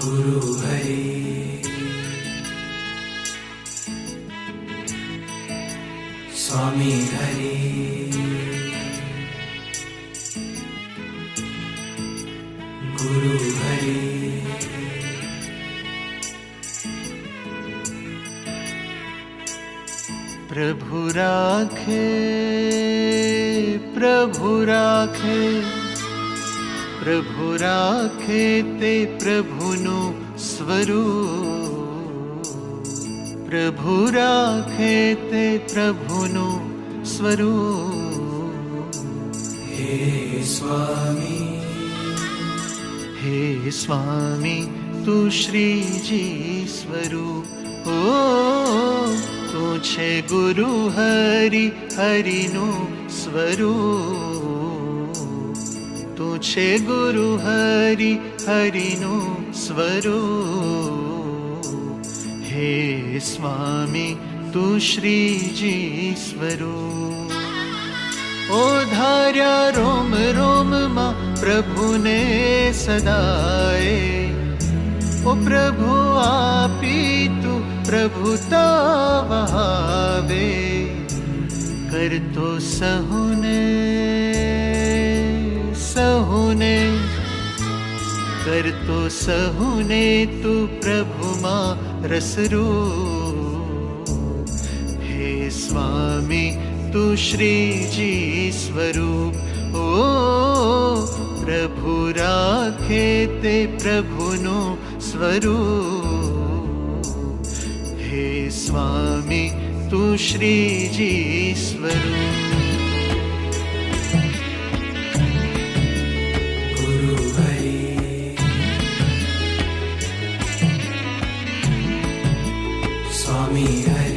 गुरु हरि स्वामी हरि गुरु हरि प्रभु राखे प्रभु राखे प्रभु राखे ते प्रभुनु स्वरूप प्रभु राखे ते प्रभुनु स्वरूप हे स्वामी तू श्रीजी स्वरूप ओ तू छे गुरु हरि हरिनु स्वरूप तू छे गुरु हरि हरिनु स्वरूप हे स्वामी तू श्रीजी स्वरूप ओ धार्या रोम रोम मा प्रभु ने सदाए ओ प्रभु आपी तू प्रभुता वहावे कर तो सहुने सहुने कर तो सहुने तू प्रभु मा रसरूप हे स्वामी तू श्रीजी स्वरूप ओ प्रभु राखे ते प्रभुनु स्वरूप हे स्वामी तू श्रीजी स्वरूप गुरु हरि स्वामी हरि